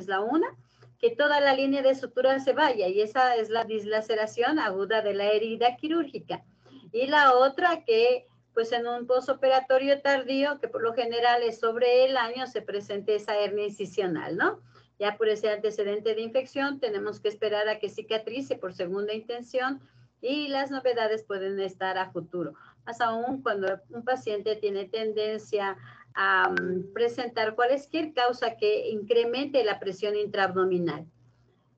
es la una, que toda la línea de sutura se vaya, y esa es la dislaceración aguda de la herida quirúrgica. Y la otra que, pues en un posoperatorio tardío, que por lo general es sobre el año, se presente esa hernia incisional, ¿no? Ya por ese antecedente de infección tenemos que esperar a que cicatrice por segunda intención, y las novedades pueden estar a futuro. Más aún cuando un paciente tiene tendencia a presentar cualquier causa que incremente la presión intraabdominal.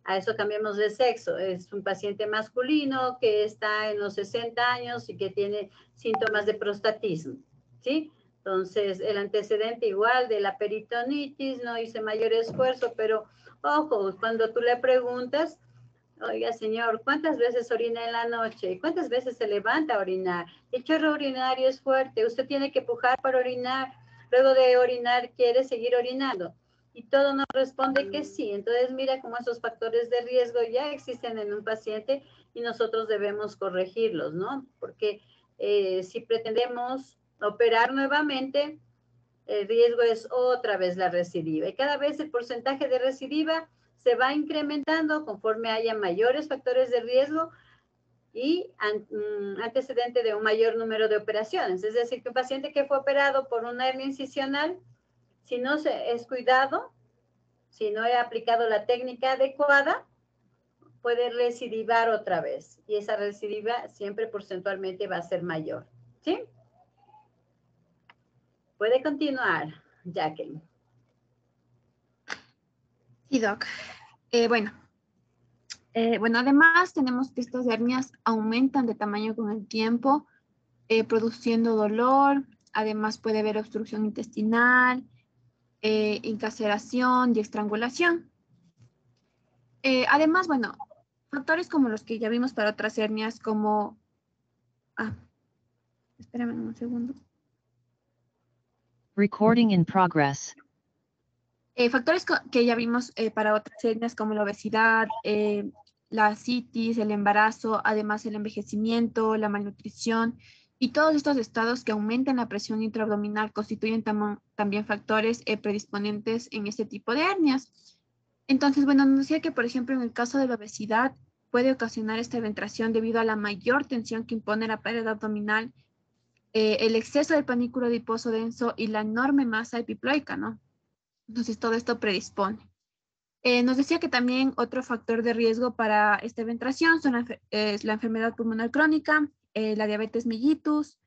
A eso cambiamos de sexo. Es un paciente masculino que está en los 60 años y que tiene síntomas de prostatismo, ¿sí? Entonces, el antecedente igual de la peritonitis, no hice mayor esfuerzo, pero ojo, cuando tú le preguntas, oiga, señor, ¿cuántas veces orina en la noche? ¿Cuántas veces se levanta a orinar? El chorro urinario es fuerte, usted tiene que pujar para orinar, luego de orinar quiere seguir orinando. Y todo nos responde que sí. Entonces, mira cómo esos factores de riesgo ya existen en un paciente y nosotros debemos corregirlos, ¿no? Porque si pretendemos operar nuevamente, el riesgo es otra vez la recidiva. Y cada vez el porcentaje de recidiva se va incrementando conforme haya mayores factores de riesgo y antecedente de un mayor número de operaciones. Es decir, que un paciente que fue operado por una hernia incisional, si no es cuidado, si no he aplicado la técnica adecuada, puede recidivar otra vez. Y esa recidiva siempre porcentualmente va a ser mayor. ¿Sí? Puede continuar, Jacqueline. Sí, Doc. Bueno, además tenemos que estas hernias aumentan de tamaño con el tiempo, produciendo dolor. Además puede haber obstrucción intestinal, incarceración y estrangulación. Además, bueno, factores como los que ya vimos para otras hernias como... espérame un segundo. Recording in progress. Factores que ya vimos para otras hernias como la obesidad, la citis, el embarazo, además el envejecimiento, la malnutrición y todos estos estados que aumentan la presión intraabdominal constituyen también factores predisponentes en este tipo de hernias. Entonces, bueno, nos decía que, por ejemplo, en el caso de la obesidad puede ocasionar esta eventración debido a la mayor tensión que impone la pared abdominal, el exceso del panículo adiposo denso y la enorme masa epiploica, ¿no? Entonces, todo esto predispone. Nos decía que también otro factor de riesgo para esta eventración es la enfermedad pulmonar crónica, la diabetes mellitus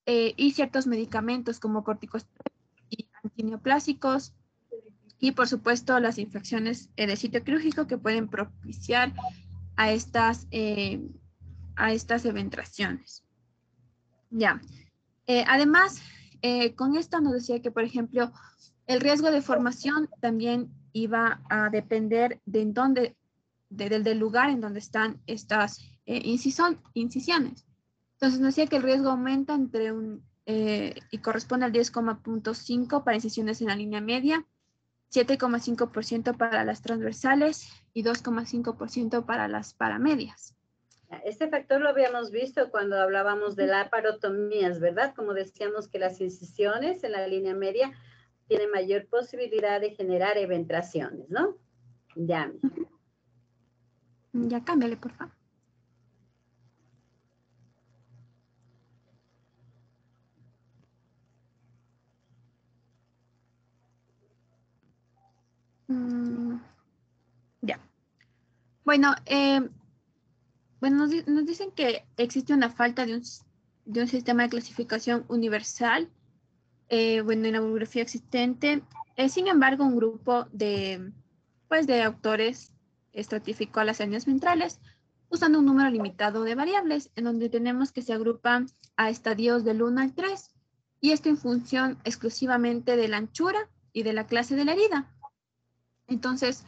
y ciertos medicamentos como corticosteroides y antineoplásicos, y por supuesto las infecciones de sitio quirúrgico que pueden propiciar a estas eventraciones. Ya. Además, con esto nos decía que, por ejemplo, el riesgo de formación también iba a depender de del lugar en donde están estas incisiones. Entonces nos decía que el riesgo aumenta y corresponde al 10,5 para incisiones en la línea media, 7,5% para las transversales y 2,5% para las paramedias. Este factor lo habíamos visto cuando hablábamos de laparotomías, ¿verdad? Como decíamos que las incisiones en la línea media tienen mayor posibilidad de generar eventraciones, ¿no? Ya. Ya, cámbiale, por favor. Ya. Bueno, nos dicen que existe una falta de un sistema de clasificación universal, en la bibliografía existente. Sin embargo, un grupo de autores estratificó a las hernias ventrales usando un número limitado de variables, en donde tenemos que se agrupan a estadios del 1 al 3, y esto en función exclusivamente de la anchura y de la clase de la herida. Entonces,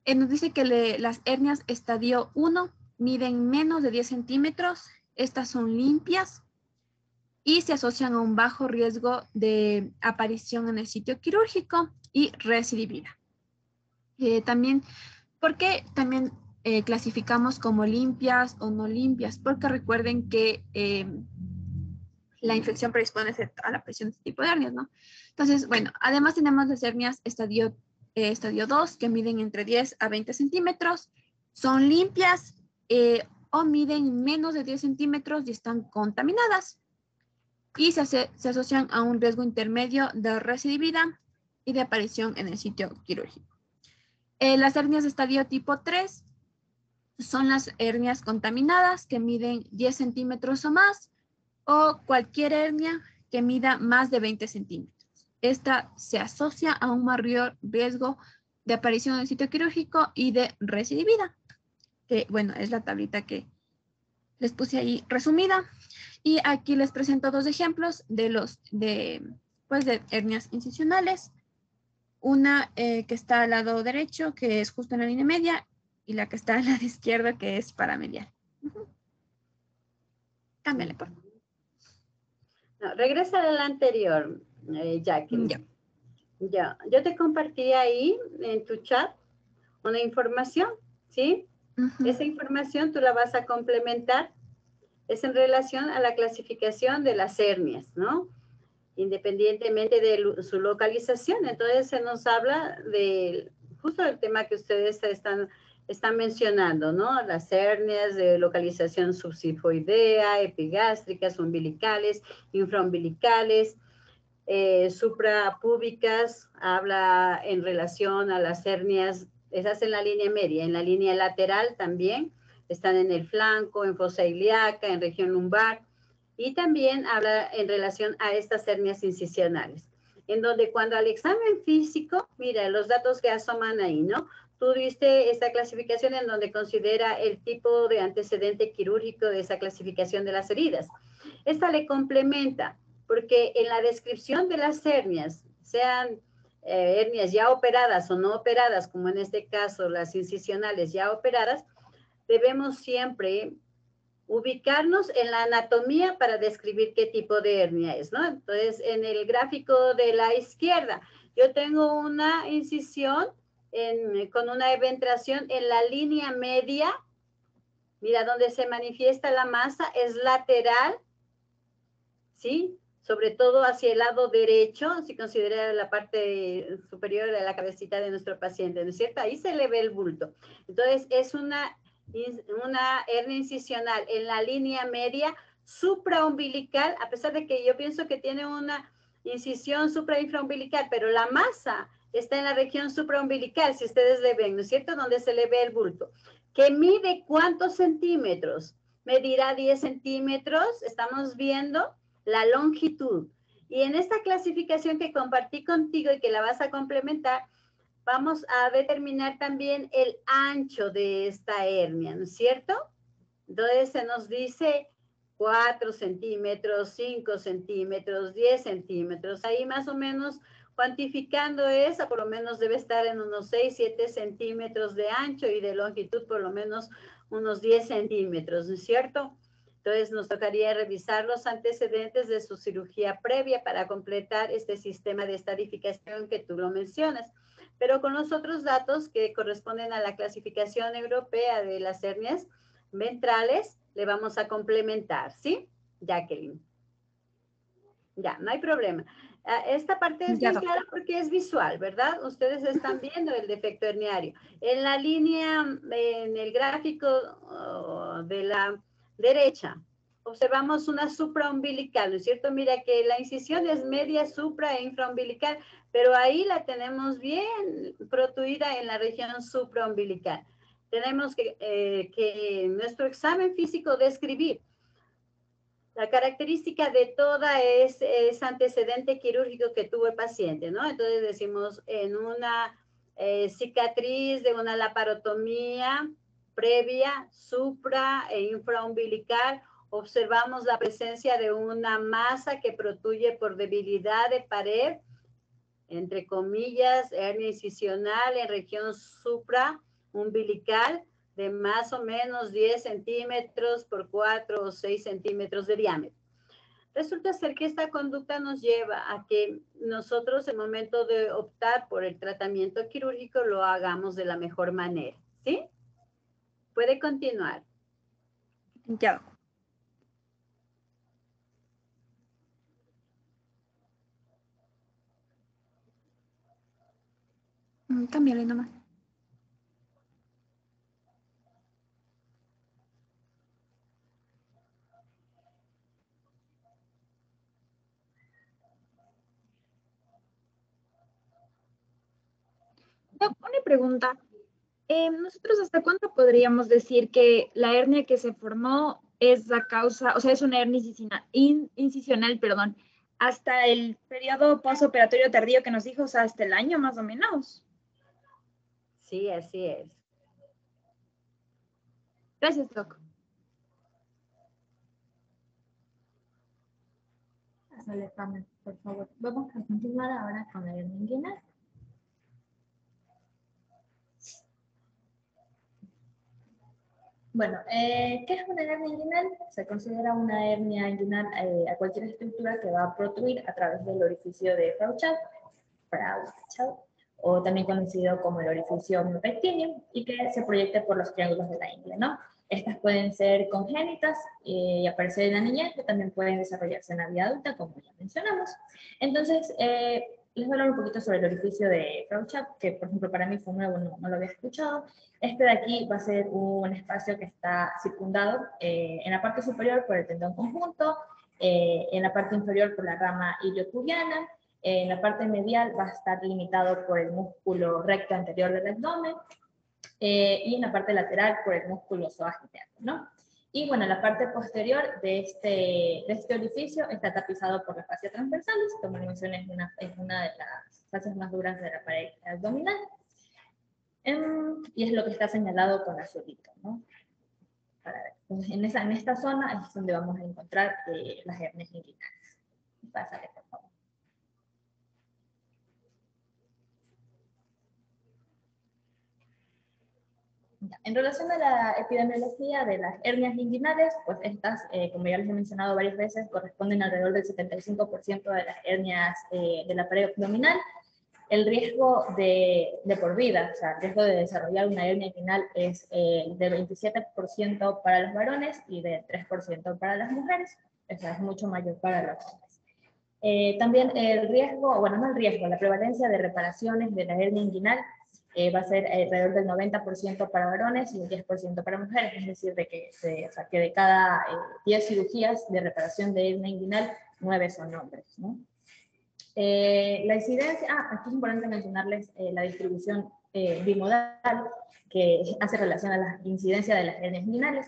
nos dice que las hernias estadio 1 miden menos de 10 centímetros, estas son limpias y se asocian a un bajo riesgo de aparición en el sitio quirúrgico y recidivida. También, ¿por qué también clasificamos como limpias o no limpias? Porque recuerden que la infección predispone a la aparición de este tipo de hernias, ¿no? Entonces, bueno, además tenemos las hernias estadio estadio 2, que miden entre 10 a 20 centímetros, son limpias o miden menos de 10 centímetros y están contaminadas. Y se asocian a un riesgo intermedio de recidividad y de aparición en el sitio quirúrgico. Las hernias de estadio tipo 3 son las hernias contaminadas que miden 10 centímetros o más, o cualquier hernia que mida más de 20 centímetros. Esta se asocia a un mayor riesgo de aparición en el sitio quirúrgico y de recidividad, que bueno, es la tablita que les puse ahí resumida. Y aquí les presento dos ejemplos de hernias incisionales. Una que está al lado derecho, que es justo en la línea media, y la que está al lado izquierdo, que es paramedial. Cámbiale, por favor. No, regresa a la anterior, Jacqueline. Yo te compartí ahí en tu chat una información, ¿sí? Esa información tú la vas a complementar. Es en relación a la clasificación de las hernias, ¿no? Independientemente de su localización. Entonces se nos habla de justo el tema que ustedes están mencionando, ¿no? Las hernias de localización subsifoidea, epigástricas, umbilicales, infraumbilicales, suprapúbicas, habla en relación a las hernias, esas en la línea media, en la línea lateral también, están en el flanco, en fosa ilíaca, en región lumbar, y también habla en relación a estas hernias incisionales, en donde cuando al examen físico, mira, los datos que asoman ahí, ¿no? Tú diste esta clasificación en donde considera el tipo de antecedente quirúrgico de esa clasificación de las heridas. Esta le complementa, porque en la descripción de las hernias, sean hernias ya operadas o no operadas, como en este caso las incisionales ya operadas, debemos siempre ubicarnos en la anatomía para describir qué tipo de hernia es, ¿no? Entonces, en el gráfico de la izquierda, yo tengo una incisión con una eventración en la línea media. Mira, donde se manifiesta la masa es lateral, ¿sí? Sobre todo hacia el lado derecho, si considera la parte superior de la cabecita de nuestro paciente, ¿no es cierto? Ahí se le ve el bulto. Entonces, es una hernia incisional en la línea media supraumbilical, a pesar de que yo pienso que tiene una incisión suprainfraumbilical, pero la masa está en la región supraumbilical, si ustedes le ven, ¿no es cierto? Donde se le ve el bulto. ¿Que mide cuántos centímetros? Medirá 10 centímetros, estamos viendo la longitud. Y en esta clasificación que compartí contigo y que la vas a complementar, vamos a determinar también el ancho de esta hernia, ¿no es cierto? Entonces se nos dice 4 centímetros, 5 centímetros, 10 centímetros. Ahí más o menos cuantificando esa, por lo menos debe estar en unos 6, 7 centímetros de ancho y de longitud por lo menos unos 10 centímetros, ¿no es cierto? Entonces nos tocaría revisar los antecedentes de su cirugía previa para completar este sistema de estadificación que tú lo mencionas. Pero con los otros datos que corresponden a la clasificación europea de las hernias ventrales, le vamos a complementar, ¿sí? Jacqueline. Ya, no hay problema. Esta parte es bien clara porque es visual, ¿verdad? Ustedes están viendo el defecto herniario. En la línea, en el gráfico de la derecha, observamos una supraumbilical, ¿no es cierto? Mira que la incisión es media, supra e infraumbilical, pero ahí la tenemos bien protuida en la región supraumbilical. Tenemos que en nuestro examen físico describir la característica de toda ese antecedente quirúrgico que tuvo el paciente, ¿no? Entonces decimos en una cicatriz de una laparotomía previa, supra e infraumbilical, observamos la presencia de una masa que protuye por debilidad de pared, entre comillas, hernia incisional en región supraumbilical, de más o menos 10 centímetros por 4 o 6 centímetros de diámetro. Resulta ser que esta conducta nos lleva a que nosotros, en el momento de optar por el tratamiento quirúrgico, lo hagamos de la mejor manera, ¿sí? Puede continuar. Ya. Cámbiale nomás. Doc, una pregunta. ¿Nosotros hasta cuándo podríamos decir que la hernia que se formó es la causa, o sea, es una hernia incisional, perdón, hasta el periodo postoperatorio tardío que nos dijo, o sea, hasta el año más o menos? Sí, así es. Gracias, Doc. Pásale, Pame, por favor. Vamos a continuar ahora con la hernia inguinal. Bueno, ¿qué es una hernia inguinal? Se considera una hernia inguinal a cualquier estructura que va a protruir a través del orificio de Fauchard, o también conocido como el orificio miopectíneo, y que se proyecta por los triángulos de la ingle, ¿no? Estas pueden ser congénitas y aparecer en la niñez, pero también pueden desarrollarse en la vida adulta, como ya mencionamos. Entonces, les voy a hablar un poquito sobre el orificio de Fauchard, que por ejemplo para mí fue nuevo, no lo había escuchado. Este de aquí va a ser un espacio que está circundado en la parte superior por el tendón conjunto, en la parte inferior por la rama iliotubiana, en la parte medial va a estar limitado por el músculo recto anterior del abdomen, y en la parte lateral por el músculo psoas interno, ¿no? Y bueno, la parte posterior de este orificio está tapizado por la fascia transversalis, como les mencioné, es una de las fascias más duras de la pared abdominal. Y es lo que está señalado con azulito, ¿no? Para ver. Entonces, en esta zona es donde vamos a encontrar las hernias inguinales. Pásale, por favor. En relación a la epidemiología de las hernias inguinales, pues estas, como ya les he mencionado varias veces, corresponden alrededor del 75% de las hernias de la pared abdominal. El riesgo de por vida, o sea, el riesgo de desarrollar una hernia inguinal es de 27% para los varones y de 3% para las mujeres, o sea, es mucho mayor para los hombres. También el riesgo, bueno, no el riesgo, la prevalencia de reparaciones de la hernia inguinal va a ser alrededor del 90% para varones y el 10% para mujeres, es decir, o sea, que de cada 10 cirugías de reparación de hernia inguinal, 9 son hombres, ¿no? La incidencia, aquí es importante mencionarles la distribución bimodal que hace relación a la incidencia de las hernias inguinales,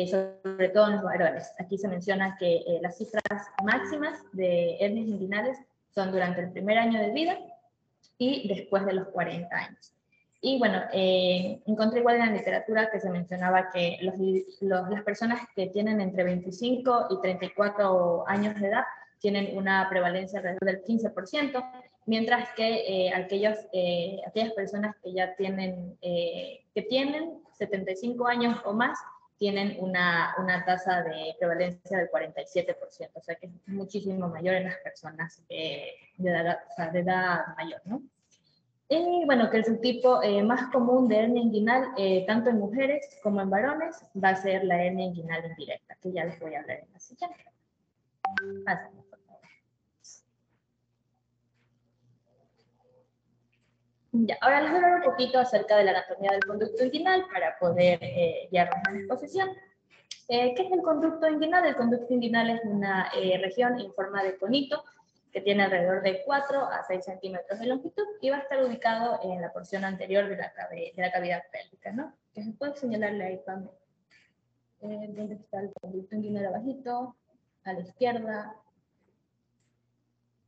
sobre todo en los varones. Aquí se menciona que las cifras máximas de hernias inguinales son durante el primer año de vida y después de los 40 años. Y bueno, encontré igual en la literatura que se mencionaba que las personas que tienen entre 25 y 34 años de edad tienen una prevalencia alrededor del 15%, mientras que aquellas personas que ya tienen 75 años o más tienen una tasa de prevalencia del 47%, o sea que es muchísimo mayor en las personas de edad mayor, ¿no? Y bueno, que el subtipo más común de hernia inguinal, tanto en mujeres como en varones, va a ser la hernia inguinal indirecta, que ya les voy a hablar en la siguiente. Pásame, por favor. Ya, ahora les voy a hablar un poquito acerca de la anatomía del conducto inguinal para poder guiarnos en la exposición. ¿Qué es el conducto inguinal? El conducto inguinal es una región en forma de conito que tiene alrededor de 4 a 6 centímetros de longitud y va a estar ubicado en la porción anterior de la cavidad pélvica, ¿no? Que se puede señalarle ahí, Pam, dónde está el conducto inguinal abajito, a la izquierda.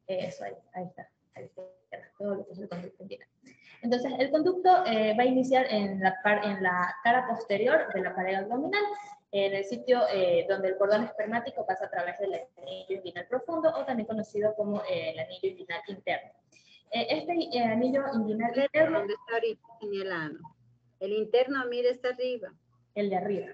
Eso, ahí está, a la izquierda, todo lo que es el conducto inguinal. Entonces, el conducto va a iniciar en la cara posterior de la pared abdominal, en el sitio donde el cordón espermático pasa a través del anillo inguinal profundo, o también conocido como el anillo inguinal interno. Este anillo inguinal interno... ¿Dónde está ahorita señalando? El interno, mire, está arriba. El de arriba.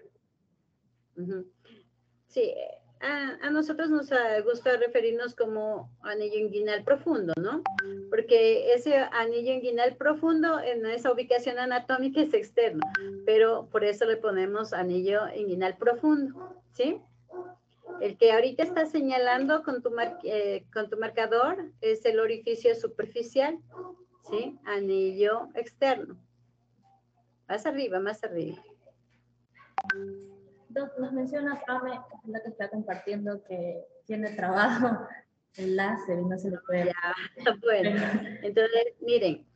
Sí, a nosotros nos gusta referirnos como anillo inguinal profundo, ¿no? Porque ese anillo inguinal profundo en esa ubicación anatómica es externo, pero por eso le ponemos anillo inguinal profundo, ¿sí? El que ahorita está señalando con tu marcador es el orificio superficial, ¿sí? Anillo externo. Más arriba, más arriba. Nos menciona Pame, que es la que está compartiendo, que tiene trabajo el láser y no se lo puede. Ya, bueno, entonces, miren,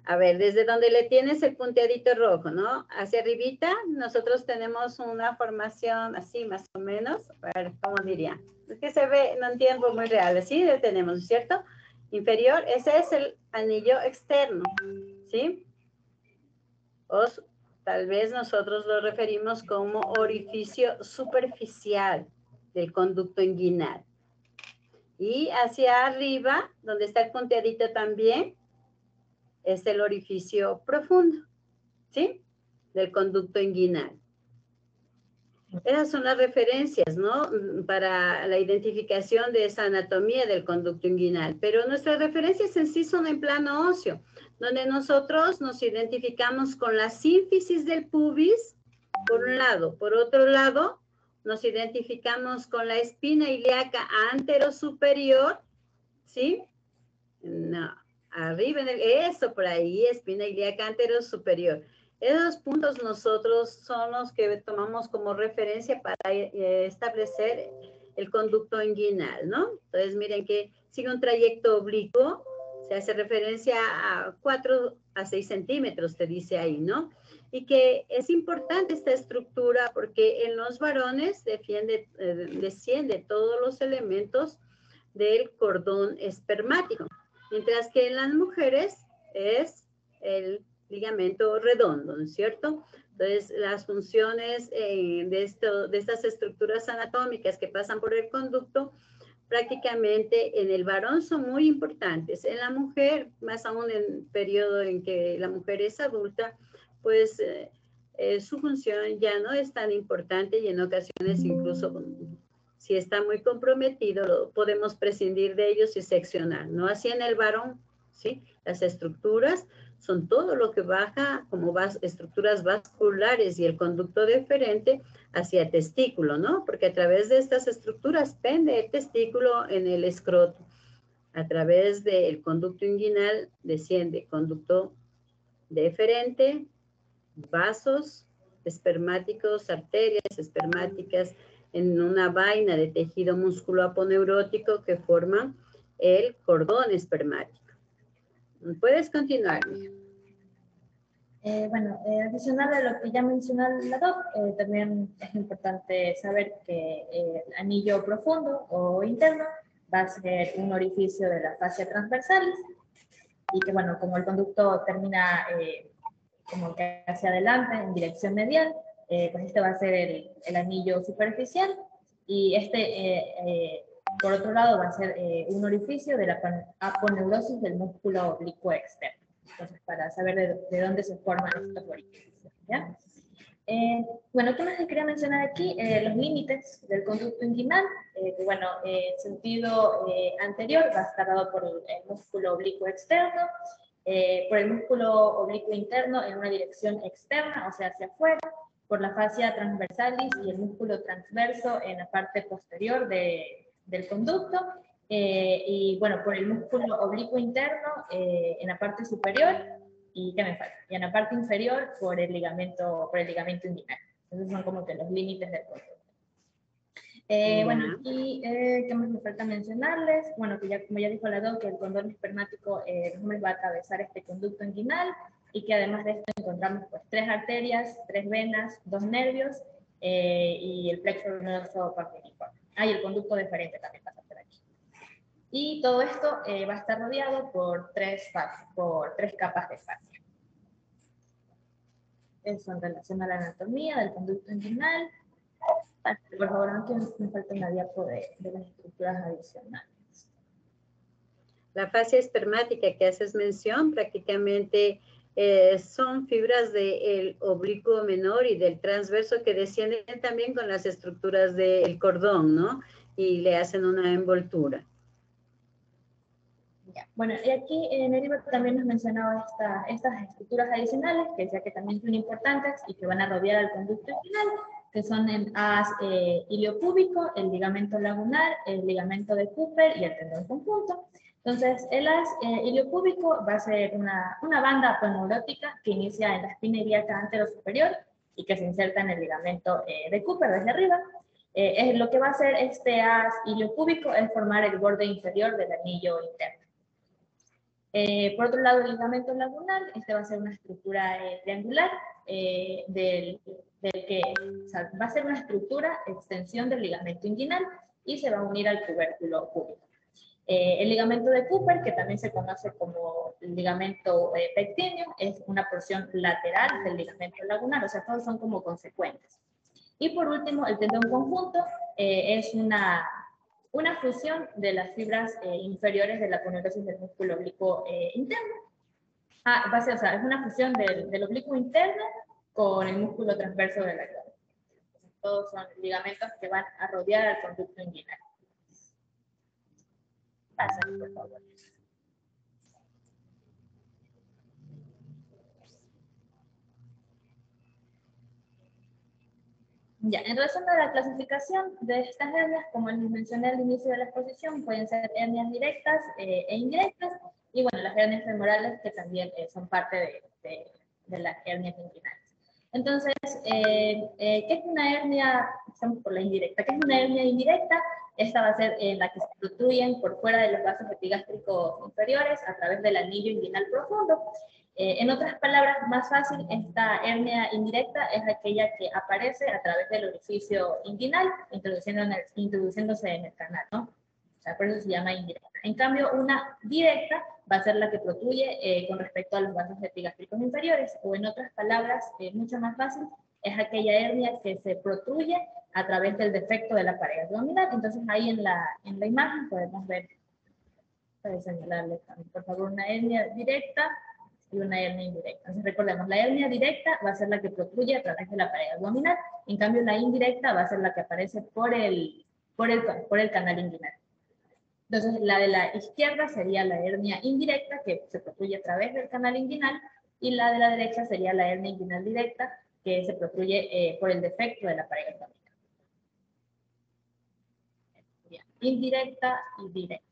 a ver, desde donde le tienes el punteadito rojo, ¿no? Hacia arribita, nosotros tenemos una formación así, más o menos. A ver, ¿cómo diría? Es que se ve en un tiempo muy real, así lo tenemos, ¿cierto? Inferior, ese es el anillo externo, ¿sí? O tal vez nosotros lo referimos como orificio superficial del conducto inguinal. Y hacia arriba, donde está el punteadito también, es el orificio profundo, ¿sí? Del conducto inguinal. Esas son las referencias, ¿no? Para la identificación de esa anatomía del conducto inguinal. Pero nuestras referencias en sí son en plano óseo, donde nosotros nos identificamos con la sínfisis del pubis, por un lado. Por otro lado, nos identificamos con la espina ilíaca anterosuperior, ¿sí? No, arriba, eso por ahí, espina ilíaca anterosuperior. Esos puntos nosotros son los que tomamos como referencia para establecer el conducto inguinal, ¿no? Entonces miren que sigue un trayecto oblicuo, se hace referencia a 4 a 6 centímetros, te dice ahí, ¿no? Y que es importante esta estructura porque en los varones desciende todos los elementos del cordón espermático, mientras que en las mujeres es el ligamento redondo, ¿no es cierto? Entonces, las funciones de estas estructuras anatómicas que pasan por el conducto, prácticamente en el varón son muy importantes. En la mujer, más aún en el periodo en que la mujer es adulta, pues su función ya no es tan importante y en ocasiones incluso si está muy comprometido, podemos prescindir de ellos y seccionar, ¿no? Así en el varón, ¿sí? Las estructuras son todo lo que baja como estructuras vasculares y el conducto deferente hacia testículo, ¿no? Porque a través de estas estructuras pende el testículo en el escroto. A través del conducto inguinal desciende conducto deferente, vasos espermáticos, arterias espermáticas, en una vaina de tejido músculo aponeurótico que forma el cordón espermático. ¿Puedes continuar? Bueno, adicional a lo que ya mencionó la doc, también es importante saber que el anillo profundo o interno va a ser un orificio de la fascia transversalis y que, bueno, como el conducto termina como que hacia adelante en dirección medial, pues este va a ser el anillo superficial y por otro lado, va a ser un orificio de la aponeurosis del músculo oblicuo externo. Entonces, para saber de dónde se forman estos orificios, ¿ya? Bueno, ¿qué más les quería mencionar aquí? Los límites del conducto inguinal, que bueno, en sentido anterior va a estar dado por el músculo oblicuo externo, por el músculo oblicuo interno en una dirección externa, o sea, hacia afuera, por la fascia transversalis y el músculo transverso en la parte posterior del conducto, y bueno, por el músculo oblicuo interno en la parte superior, y ¿qué me falta? Y en la parte inferior por el ligamento inguinal. Esos son como que los límites del conducto. Bueno, y ¿qué más me falta mencionarles? Bueno, que ya, como ya dijo la doc, que el cordón espermático va a atravesar este conducto inguinal y que además de esto encontramos pues 3 arterias, 3 venas, 2 nervios y el plexo venoso papiliforme. Y el conducto deferente también pasa por aquí. Y todo esto va a estar rodeado por 3 capas de fascia. Eso en relación a la anatomía del conducto inguinal. Por favor, no quiero que me falte una diapo de las estructuras adicionales. La fascia espermática que haces mención prácticamente son fibras del oblicuo menor y del transverso que descienden también con las estructuras del cordón, ¿no? Y le hacen una envoltura. Ya. Bueno, y aquí en el libro también nos mencionaba estas estructuras adicionales, que decía que también son importantes y que van a rodear al conducto inguinal, que son el haz iliopúbico, el ligamento lagunar, el ligamento de Cooper y el tendón conjunto. Entonces, el haz iliopúbico va a ser una banda proneurótica que inicia en la espina ilíaca anterosuperior y que se inserta en el ligamento de Cooper desde arriba. Lo que va a hacer este haz iliopúbico es formar el borde inferior del anillo interno. Por otro lado, el ligamento lagunal, este va a ser una estructura triangular del que, o sea, va a ser una estructura extensión del ligamento inguinal y se va a unir al tubérculo púbico. El ligamento de Cooper, que también se conoce como el ligamento pectíneo, es una porción lateral del ligamento lagunar, o sea, todos son como consecuentes. Y por último, el tendón conjunto es una fusión de las fibras inferiores de la aponeurosis del músculo oblicuo interno. Va a ser, o sea, es una fusión del oblicuo interno con el músculo transverso de la clavícula. Todos son ligamentos que van a rodear al conducto inguinal. Pásale, por favor. Ya, en relación a la clasificación de estas hernias, como les mencioné al inicio de la exposición, pueden ser hernias directas e indirectas, y bueno, las hernias femorales que también son parte de las hernias inguinales. Entonces, ¿qué es una hernia? Estamos por la indirecta. ¿Qué es una hernia indirecta? Esta va a ser la que se protruyen por fuera de los vasos epigástricos inferiores a través del anillo inguinal profundo. En otras palabras, más fácil, esta hernia indirecta es aquella que aparece a través del orificio inguinal, introduciéndose en el canal, ¿no? O sea, por eso se llama indirecta. En cambio, una directa va a ser la que protruye con respecto a los vasos epigástricos inferiores, o en otras palabras, mucho más fácil, es aquella hernia que se protruye a través del defecto de la pared abdominal. Entonces, ahí en la imagen podemos ver, para señalarle también, por favor, una hernia directa y una hernia indirecta. Entonces recordemos, la hernia directa va a ser la que protruye a través de la pared abdominal, en cambio la indirecta va a ser la que aparece por el canal inguinal. Entonces la de la izquierda sería la hernia indirecta que se protruye a través del canal inguinal, y la de la derecha sería la hernia inguinal directa que se protruye por el defecto de la pared abdominal. Indirecta y directa.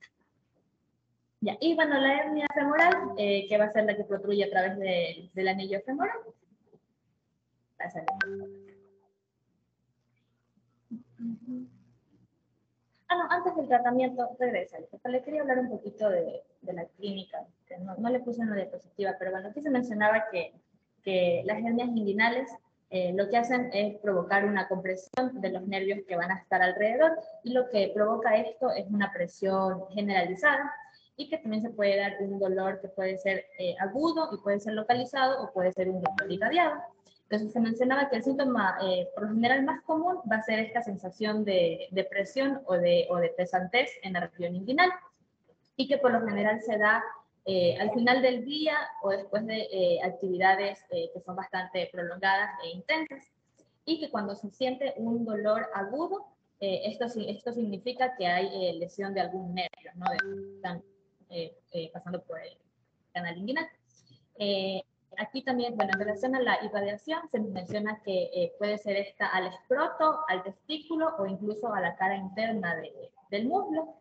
Ya, y bueno, la hernia femoral, que va a ser la que protruye a través del anillo femoral. No, antes del tratamiento, regresa. Le quería hablar un poquito de la clínica, que no le puse una diapositiva, pero bueno, aquí se mencionaba que las hernias inguinales lo que hacen es provocar una compresión de los nervios que van a estar alrededor, y lo que provoca esto es una presión generalizada, y que también se puede dar un dolor que puede ser agudo y puede ser localizado, o puede ser un dolor irradiado. Entonces se mencionaba que el síntoma por lo general más común va a ser esta sensación de presión o de pesantez en la región inguinal, y que por lo general se da al final del día o después de actividades que son bastante prolongadas e intensas, y que cuando se siente un dolor agudo, esto significa que hay lesión de algún nervio, ¿no? Están pasando por el canal inguinal. Aquí también, bueno, en relación a la irradiación, se menciona que puede ser esta al escroto, al testículo o incluso a la cara interna del muslo,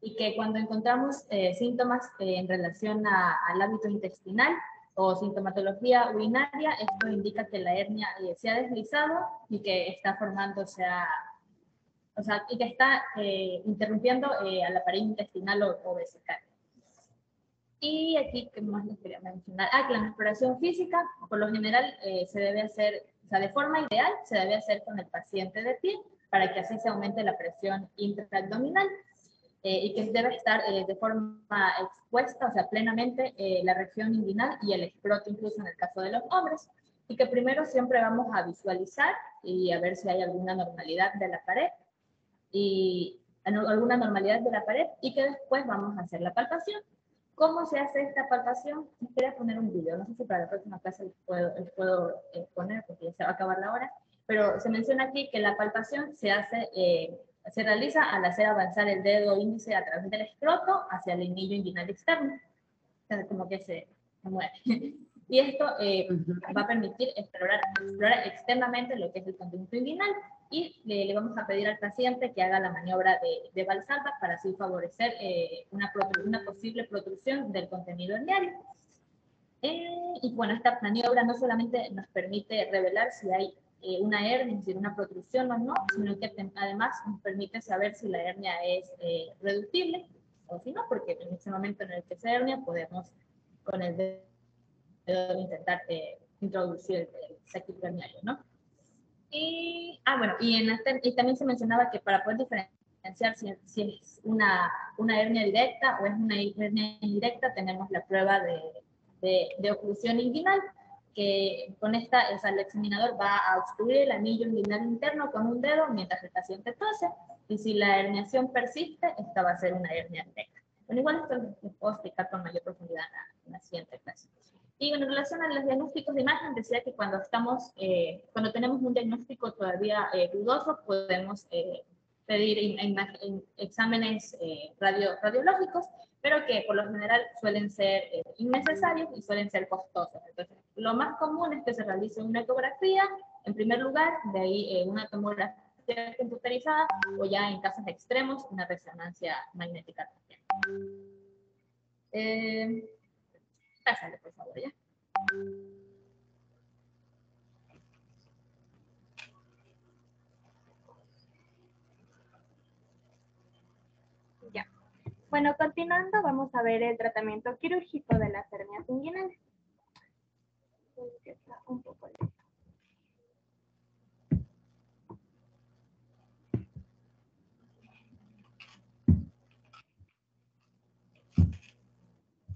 y que cuando encontramos síntomas en relación al hábito intestinal o sintomatología urinaria, esto indica que la hernia se ha deslizado y que está formándose y que está interrumpiendo a la pared intestinal o vesical. Y aquí, ¿qué más les quería mencionar? Que la exploración física, por lo general, se debe hacer, o sea, de forma ideal, se debe hacer con el paciente de pie, para que así se aumente la presión intraabdominal, y que debe estar de forma expuesta, o sea, plenamente, la región inguinal y el escroto, incluso en el caso de los hombres, y que primero siempre vamos a visualizar y a ver si hay alguna normalidad de la pared, y que después vamos a hacer la palpación. ¿Cómo se hace esta palpación? Quería poner un video, no sé si para la próxima clase les puedo poner, porque ya se va a acabar la hora, pero se menciona aquí que la palpación se realiza al hacer avanzar el dedo índice a través del escroto hacia el anillo inguinal externo. Entonces, como que se mueve. Y esto va a permitir explorar externamente lo que es el conducto inguinal, y le vamos a pedir al paciente que haga la maniobra de Valsalva para así favorecer una posible protrusión del contenido herniario. Y bueno, esta maniobra no solamente nos permite revelar si hay una hernia, es decir, una protrusión o no, sino que además nos permite saber si la hernia es reductible o si no, porque en ese momento en el que se hernia podemos con el dedo intentar introducir el saquito herniario, ¿no? Y también se mencionaba que para poder diferenciar si es una hernia directa o es una hernia indirecta, tenemos la prueba de oclusión inguinal, que con esta el examinador va a obstruir el anillo inguinal interno con un dedo mientras el paciente tose, y si la herniación persiste, esta va a ser una hernia directa. Bueno, igual esto les puedo explicar con mayor profundidad en la siguiente clase. Y bueno, en relación a los diagnósticos de imagen, decía que cuando tenemos un diagnóstico todavía dudoso, podemos pedir exámenes radiológicos, pero que por lo general suelen ser innecesarios y suelen ser costosos. Entonces, lo más común es que se realice una ecografía, en primer lugar, de ahí una tomografía computerizada, o ya en casos extremos, una resonancia magnética también. Pásale, por favor, ya. Ya. Bueno, continuando, vamos a ver el tratamiento quirúrgico de las hernias inguinales. Un poco lento.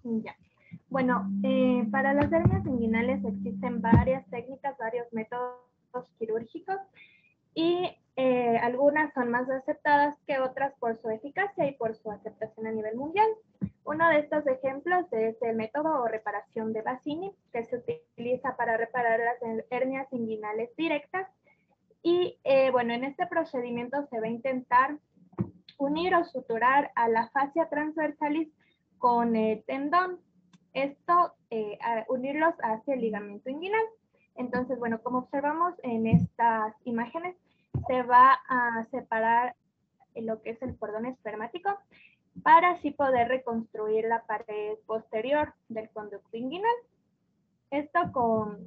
Ya. Bueno, para las hernias inguinales existen varias técnicas, varios métodos quirúrgicos, y algunas son más aceptadas que otras por su eficacia y por su aceptación a nivel mundial. Uno de estos ejemplos es el método o reparación de Bassini, que se utiliza para reparar las hernias inguinales directas. Y bueno, en este procedimiento se va a intentar unir o suturar a la fascia transversalis con el tendón. Esto, unirlos hacia el ligamento inguinal. Entonces, bueno, como observamos en estas imágenes, se va a separar lo que es el cordón espermático para así poder reconstruir la pared posterior del conducto inguinal. Esto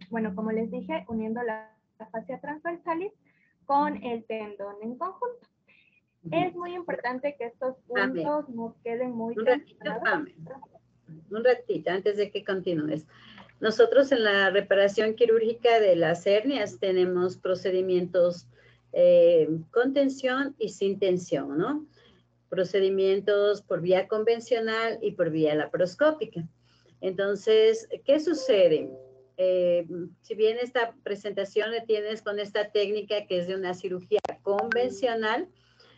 bueno, como les dije, uniendo la fascia transversalis con el tendón en conjunto. Es muy importante que estos puntos no queden muy tensionados. Un ratito, antes de que continúes. Nosotros en la reparación quirúrgica de las hernias tenemos procedimientos con tensión y sin tensión, ¿no? Procedimientos por vía convencional y por vía laparoscópica. Entonces, ¿qué sucede? Si bien esta presentación la tienes con esta técnica que es de una cirugía convencional,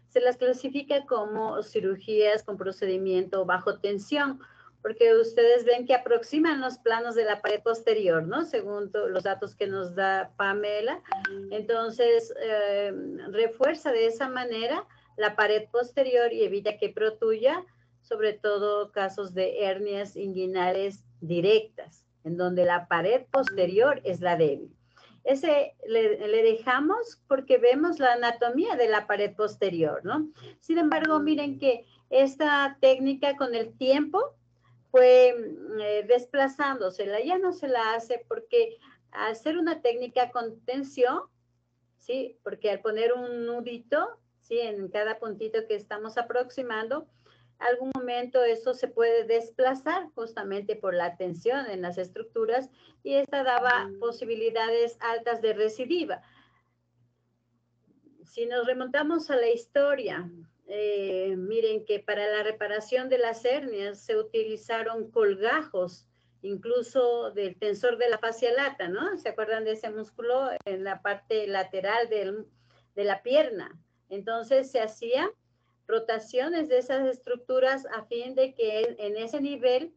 se las clasifica como cirugías con procedimiento bajo tensión, porque ustedes ven que aproximan los planos de la pared posterior, ¿no? Según los datos que nos da Pamela. Entonces, refuerza de esa manera la pared posterior y evita que protruya, sobre todo casos de hernias inguinales directas, en donde la pared posterior es la débil. Ese le dejamos porque vemos la anatomía de la pared posterior, ¿no? Sin embargo, miren que esta técnica con el tiempo fue desplazándosela, ya no se la hace porque al ser una técnica con tensión, ¿sí? Porque al poner un nudito, ¿sí? En cada puntito que estamos aproximando, algún momento eso se puede desplazar justamente por la tensión en las estructuras, y esta daba posibilidades altas de recidiva. Si nos remontamos a la historia, miren que para la reparación de las hernias se utilizaron colgajos, incluso del tensor de la fascia lata, ¿no? ¿Se acuerdan de ese músculo en la parte lateral de la pierna? Entonces se hacía rotaciones de esas estructuras a fin de que en ese nivel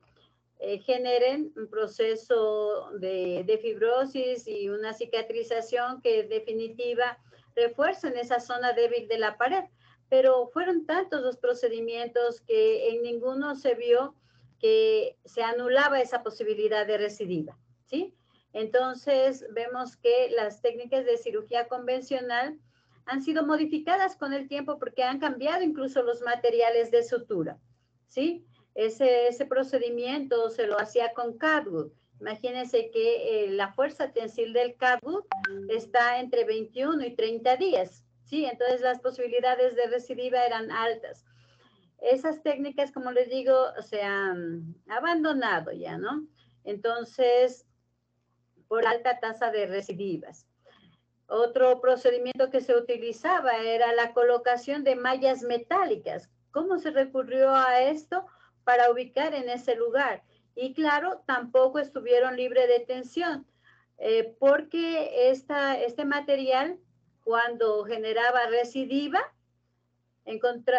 generen un proceso de fibrosis y una cicatrización que en definitiva refuercen esa zona débil de la pared. Pero fueron tantos los procedimientos que en ninguno se vio que se anulaba esa posibilidad de recidiva. ¿sí? Entonces, vemos que las técnicas de cirugía convencional han sido modificadas con el tiempo porque han cambiado incluso los materiales de sutura, ¿sí? Ese procedimiento se lo hacía con catwood. Imagínense que la fuerza tensil del catwood está entre 21 y 30 días, ¿sí? Entonces las posibilidades de recidiva eran altas. Esas técnicas, como les digo, se han abandonado ya, ¿no? Entonces, por alta tasa de recidivas. Otro procedimiento que se utilizaba era la colocación de mallas metálicas. ¿Cómo se recurrió a esto? Para ubicar en ese lugar. Y claro, tampoco estuvieron libres de tensión, porque este material, cuando generaba recidiva,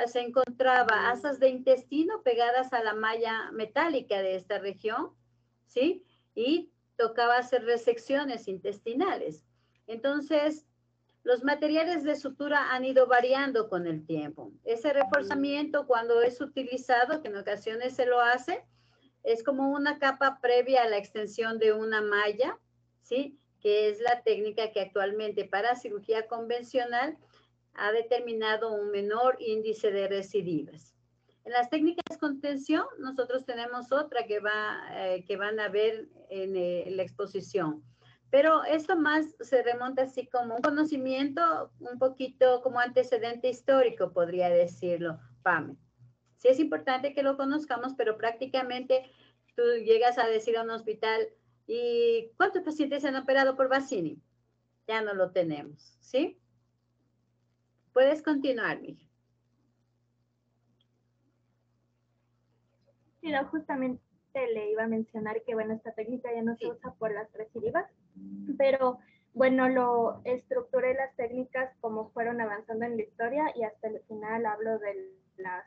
se encontraba asas de intestino pegadas a la malla metálica de esta región, ¿sí? Y tocaba hacer resecciones intestinales. Entonces, los materiales de sutura han ido variando con el tiempo. Ese reforzamiento, cuando es utilizado, que en ocasiones se lo hace, es como una capa previa a la extensión de una malla, ¿sí? Que es la técnica que actualmente para cirugía convencional ha determinado un menor índice de recidivas. En las técnicas con tensión, nosotros tenemos otra que van a ver en la exposición. Pero esto más se remonta así como un conocimiento, un poquito como antecedente histórico, podría decirlo, Pame. Sí es importante que lo conozcamos, pero prácticamente tú llegas a decir a un hospital, ¿y cuántos pacientes se han operado por Bassini? Ya no lo tenemos, ¿sí? Puedes continuar, Miguel. Sí, no, justamente le iba a mencionar que, bueno, esta técnica ya no se usa por las recidivas, pero, bueno, lo estructuré las técnicas como fueron avanzando en la historia y hasta el final hablo de las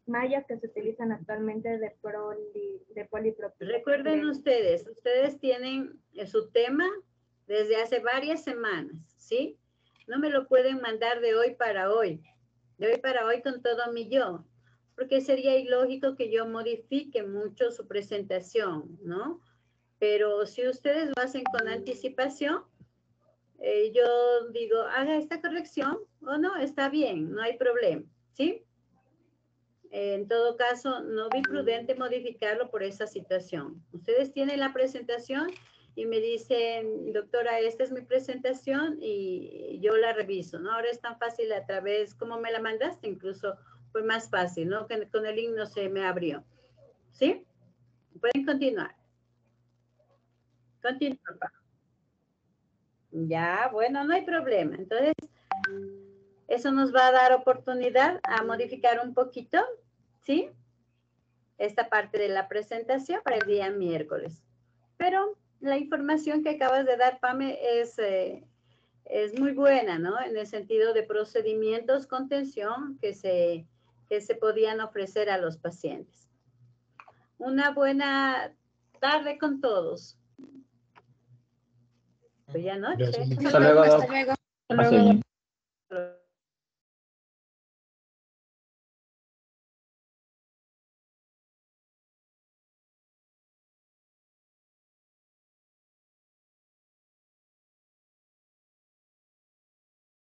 mallas que se utilizan actualmente de polipropileno. Recuerden ustedes tienen su tema desde hace varias semanas, ¿sí? No me lo pueden mandar de hoy para hoy con todo mi yo, porque sería ilógico que yo modifique mucho su presentación, ¿no? Pero si ustedes lo hacen con anticipación, yo digo, haga esta corrección o no, está bien, no hay problema, ¿sí? En todo caso, no vi prudente modificarlo por esa situación. Ustedes tienen la presentación y me dicen, doctora, esta es mi presentación y yo la reviso, ¿no? Ahora es tan fácil a través, como me la mandaste, incluso fue más fácil, ¿no? Que con el link no se me abrió. ¿Sí? Pueden continuar. Continúa, papá. Ya, bueno, no hay problema. Entonces, eso nos va a dar oportunidad a modificar un poquito, ¿sí? Esta parte de la presentación para el día miércoles. Pero la información que acabas de dar, Pame, es muy buena, ¿no? En el sentido de procedimientos con tensión que se podían ofrecer a los pacientes. Una buena tarde con todos. Buenas noches. Hasta luego, Doc. Hasta luego. Hasta luego.